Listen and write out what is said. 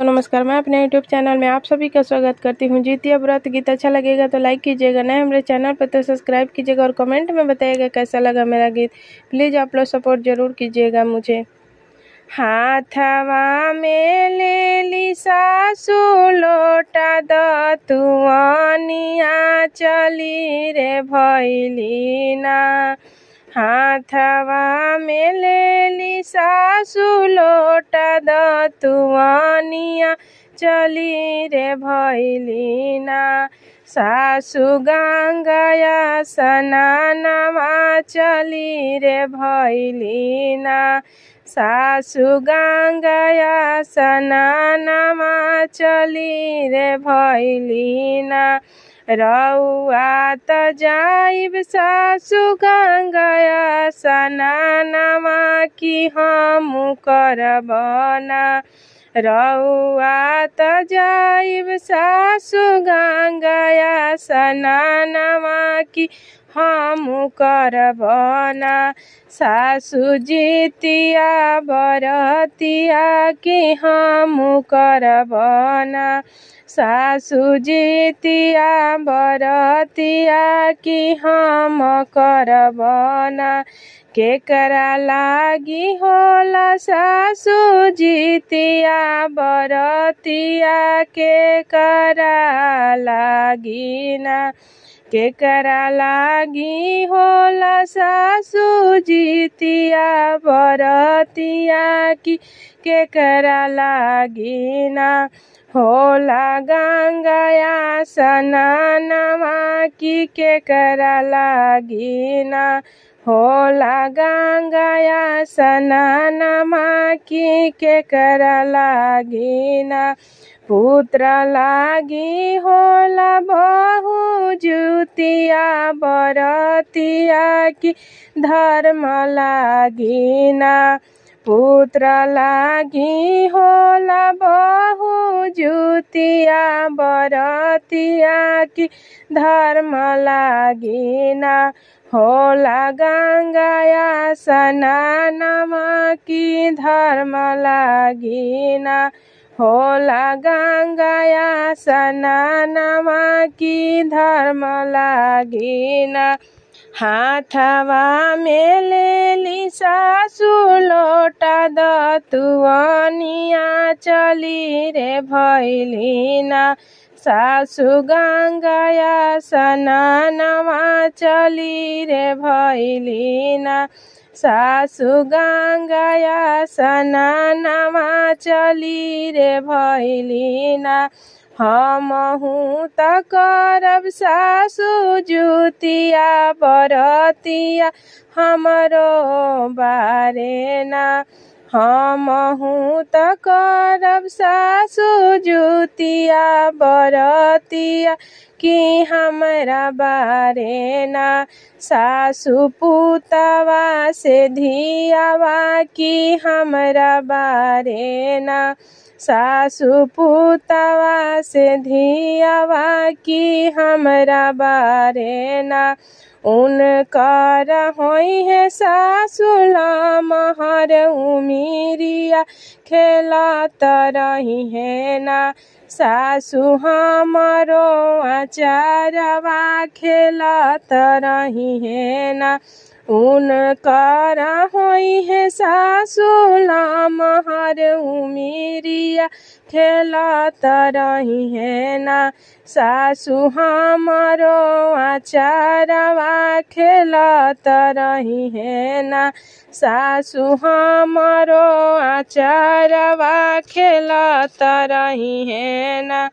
तो नमस्कार, मैं अपने यूट्यूब चैनल में आप सभी का स्वागत करती हूँ। जितिया व्रत गीत अच्छा लगेगा तो लाइक कीजिएगा, नए हमारे चैनल पर तो सब्सक्राइब कीजिएगा और कमेंट में बताइएगा कैसा लगा मेरा गीत। प्लीज़ आप लोग सपोर्ट जरूर कीजिएगा मुझे। हाथवा में ले ली सासू लोटा दतुआनिया चली रे भैली ना। हाथवा में ले ली सासू लोटा दतुआनिया चली रे भैली ना। सासू गंगाया स्नानमा चली रे भैली ना। सासू गंगाया स्नानमा चली रे भैली ना। रउआ त जाइब सासू गंगाया स्नानमा कि हम करबना। रउआ त जाइब सासू गंगाया स्नानमा कि हम करबना। सासू जितिया बरतिया कि हम करबना। सासू जितिया बरतिया कि हम करबना। केकरा लागी होला सासू जितिया बरतिया केकरा लागी ना। केकरा लागी होला सासू जितिया बरतिया कि केकरा लागी ना। होला गंगाया स्नानमा कि केकरा लागी ना। होला गंगाया स्नानमा कि केकरा लागी ना। पुत्र लागी होला बहु जुतिया बरतिया कि धर्म लागी ना। पुत्र लागी होला बहु जुतिया बरतिया कि धर्म लागी ना। होला गंगाया स्नानमा कि धर्म लागी ना। होला गंगाया स्नानमा कि धर्म लागी ना। हाथवा में ले ली सासू लोटा दतुआनिया चली रे भैली ना। सासू गंगाया स्नानमा चली रे भैली ना। सासू गंगाया स्नानमा चली रे भैली ना। हमहु त करब सासू जुतिया बरतिया हमरो बारे ना। हमहु त करब सासू जुतिया बरतिया कि हमरा बारे ना। सासू पुतवा से धियावा कि हमरा बारे ना। सासू पुतवा से धियावा कि हमरा बारे ना। उनकर होई है सासू लमहर उमिरिया खेलत रही है ना। सासू हमरो आचारवा खेलत रही है ना। उनकर होई है सासू लमहर उमिरिया खेलत रही है ना। सासू हमरो आचारवा खेलत रही है ना। सासू हमरो आचारवा खेलत रही है ना।